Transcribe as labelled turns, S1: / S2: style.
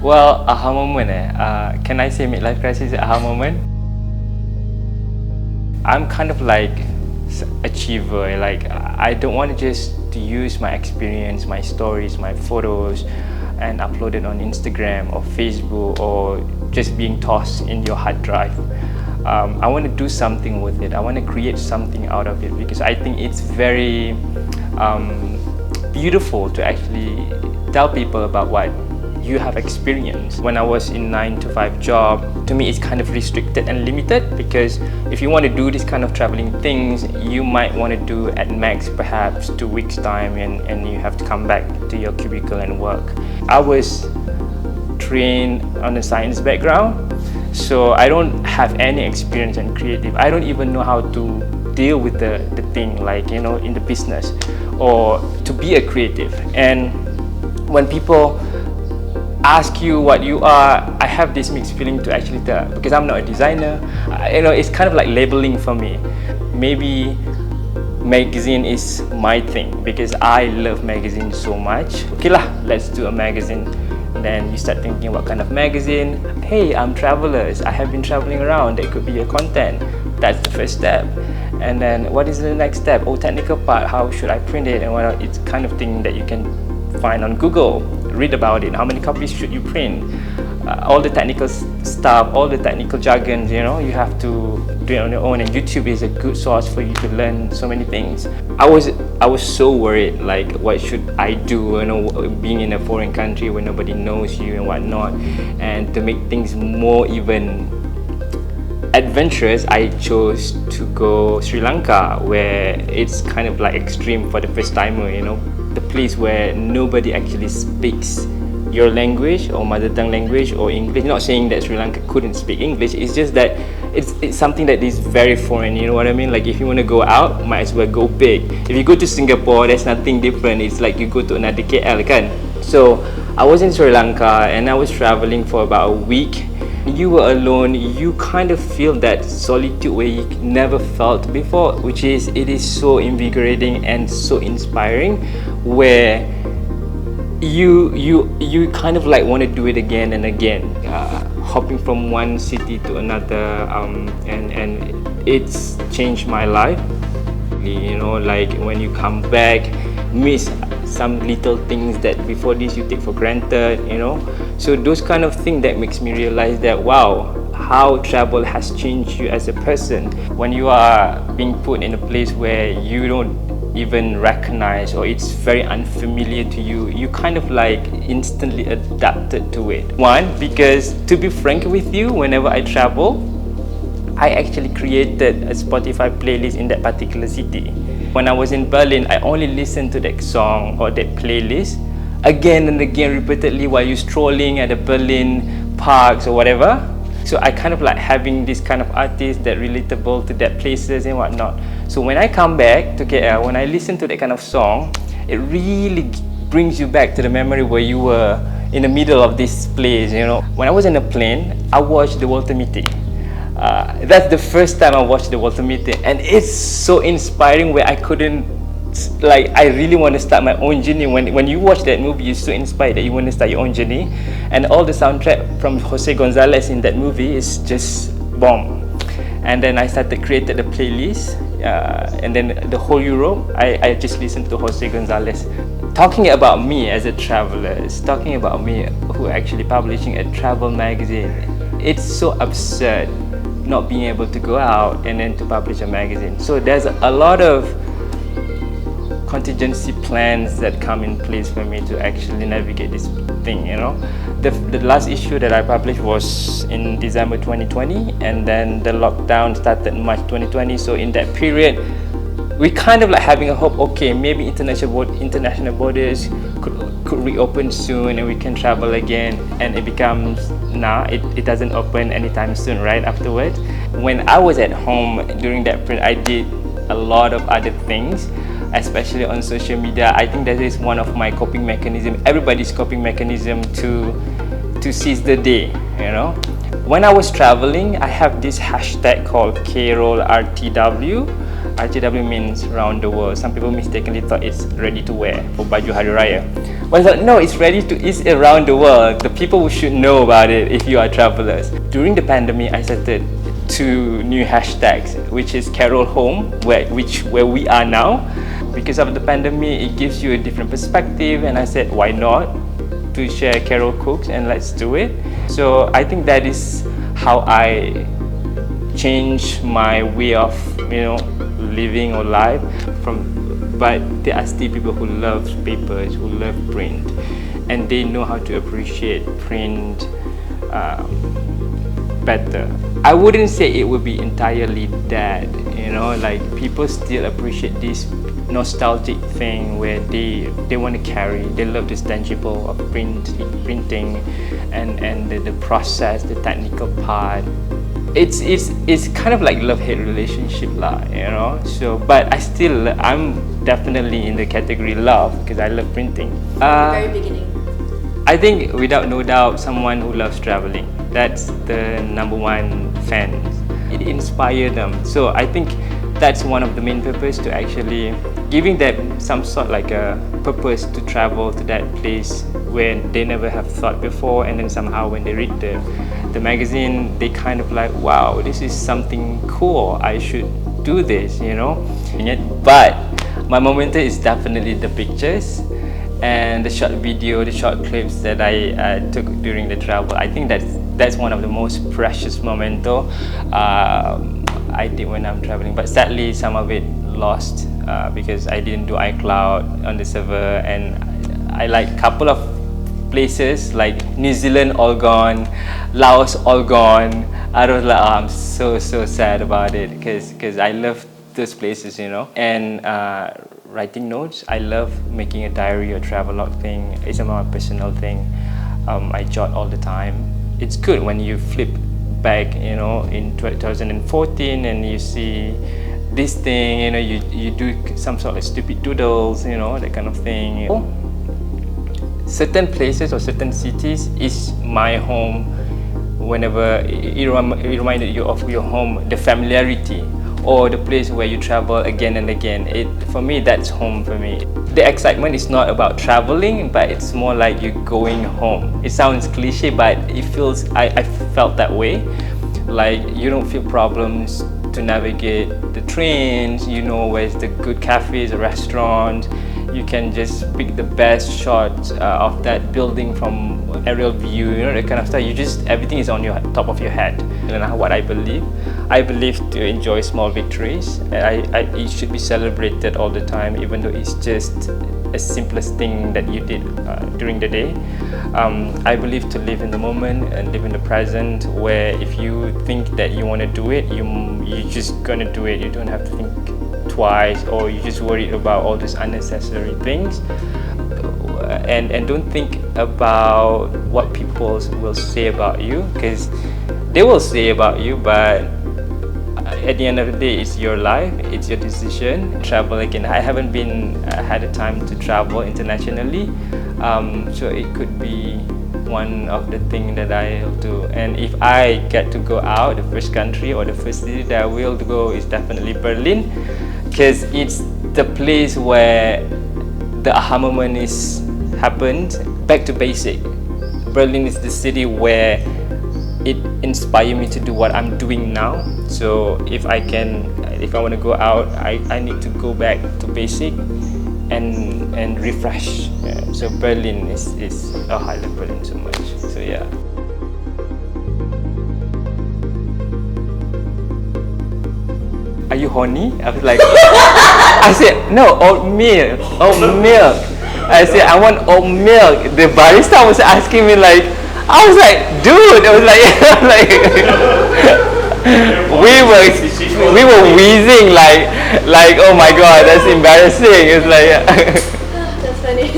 S1: Well, aha moment. Can I say midlife crisis aha moment? I'm kind of like achiever. Like I don't want to just to use my experience, my stories, my photos, and upload it on Instagram or Facebook or just being tossed in your hard drive. I want to do something with it. I want to create something out of it because I think it's very beautiful to actually tell people about what you have experienced. When I was in 9 to 5 job, to me it's kind of restricted and limited because if you want to do this kind of traveling things, you might want to do at max perhaps 2 weeks time and you have to come back to your cubicle and work. I was trained on a science background, so I don't have any experience in creative. I don't even know how to deal with the thing, like, you know, in the business or to be a creative. And when people ask you what you are, I have this mixed feeling to actually tell because I'm not a designer. You know, it's kind of like labeling for me. Maybe magazine is my thing because I love magazines so much. Okay lah, let's do a magazine. Then you start thinking what kind of magazine. Hey, I'm travelers. I have been traveling around. That could be a content. That's the first step. And then what is the next step? Oh, technical part. How should I print it? And what? It's kind of thing that you can find on Google. Read about it. How many copies should you print? All the technical stuff, all the technical jargons, you know, you have to do it on your own. And YouTube is a good source for you to learn so many things. I was so worried, like, what should I do? You know, being in a foreign country where nobody knows you and whatnot. And to make things more even adventurous, I chose to go Sri Lanka, where it's kind of like extreme for the first timer, you know, the place where nobody actually speaks your language or mother tongue language or English. Not saying that Sri Lanka couldn't speak English, it's just that it's something that is very foreign, you know what I mean? Like if you want to go out, might as well go big. If you go to Singapore, there's nothing different. It's like you go to another KL, kan? So I was in Sri Lanka and I was traveling for about a week. You were alone, you kind of feel that solitude where you never felt before, which is, it is so invigorating and so inspiring, where you kind of like want to do it again and again, hopping from one city to another, and it's changed my life. You know, like when you come back, miss some little things that before this you take for granted, you know. So those kind of things that makes me realize that, wow, how travel has changed you as a person. When you are being put in a place where you don't even recognize or it's very unfamiliar to you, you kind of like instantly adapted to it. One, because to be frank with you, whenever I travel, I actually created a Spotify playlist in that particular city. When I was in Berlin, I only listened to that song or that playlist again and again repeatedly while you're strolling at the Berlin parks or whatever. So I kind of like having this kind of artist that relatable to that places and whatnot. So when I come back to KL, when I listen to that kind of song, it really brings you back to the memory where you were in the middle of this place, you know. When I was in a plane, I watched the Walter Mitty. That's the first time I watched the Walter Mitty, and it's so inspiring where I couldn't, like, I really want to start my own journey. When you watch that movie, you're so inspired that you want to start your own journey. And all the soundtrack from Jose Gonzalez in that movie is just bomb. And then I created the playlist, and then the whole Europe, I just listened to Jose Gonzalez. Talking about me as a traveler, talking about me who actually publishing a travel magazine. It's so absurd not being able to go out and then to publish a magazine. So there's a lot of contingency plans that come in place for me to actually navigate this thing, you know. The last issue that I published was in December 2020, and then the lockdown started in March 2020. So in that period, we kind of like having a hope, okay, maybe international borders could reopen soon and we can travel again. And it becomes, nah, it doesn't open anytime soon, right, afterwards. When I was at home during that period, I did a lot of other things, especially on social media. I think that is one of my coping mechanism, everybody's coping mechanism to seize the day, you know. When I was traveling, I have this hashtag called Kerol RTW. RTW means around the world. Some people mistakenly thought it's ready to wear for Baju Hari Raya. But I thought, no, it's around the world. The people should know about it if you are travelers. During the pandemic, I started 2 new hashtags, which is Kerol Home, where we are now. Because of the pandemic, it gives you a different perspective, and I said, why not to share Kerol Cooks, and let's do it. So I think that is how I change my way of living or life but there are still people who love papers, who love print, and they know how to appreciate print better. I wouldn't say it would be entirely dead, like people still appreciate this nostalgic thing where they want to carry, they love this tangible of printing and the process, the technical part. It's kind of like love-hate relationship lah, so but I'm definitely in the category love because I love printing.
S2: Very beginning,
S1: I think without no doubt someone who loves traveling. That's the number one fan. It inspired them, so I think that's one of the main purpose, to actually giving them some sort like a purpose to travel to that place where they never have thought before, and then somehow when they read the magazine, they kind of like, wow, this is something cool, I should do this, But my momentum is definitely the pictures and the short video, the short clips that I took during the travel. I think that's one of the most precious memento I did when I'm traveling, but sadly some of it lost because I didn't do iCloud on the server, and I like a couple of places like New Zealand all gone, Laos all gone. I was like, oh, I'm so sad about it because I love those places, and writing notes. I love making a diary or travelogue thing. It's a more personal thing. I jot all the time. It's good when you flip back, in 2014 and you see this thing, you do some sort of stupid doodles, that kind of thing. Certain places or certain cities is my home. Whenever it reminded you of your home, the familiarity or the place where you travel again and again. For me, that's home for me. The excitement is not about traveling, but it's more like you going home. It sounds cliche, but it feels, I felt that way. Like you don't feel problems to navigate the trains, where's the good cafes or restaurants. You can just pick the best shots of that building from aerial view, that kind of stuff. Everything is on your top of your head. And what I believe to enjoy small victories. It should be celebrated all the time, even though it's just a simplest thing that you did during the day. I believe to live in the moment and live in the present, where if you think that you want to do it, you're just gonna do it. You don't have to think twice, or you just worried about all these unnecessary things, and don't think about what people will say about you, because they will say about you, but at the end of the day, it's your life, it's your decision. Travel again, I haven't had a time to travel internationally, so it could be one of the things that I'll do. And if I get to go out, the first country or the first city that I will go is definitely Berlin, because it's the place where the aha moment happened. Back to basic. Berlin is the city where it inspired me to do what I'm doing now. So if I want to go out, I need to go back to basic and refresh. Yeah. So Berlin is I love Berlin so much. So yeah. Are you horny? I was like, I said, no, oat milk. I said, I want oat milk. The barista was asking me like, I was like, dude, I was like, we were wheezing like, oh my god, that's embarrassing. It's like,
S2: that's funny.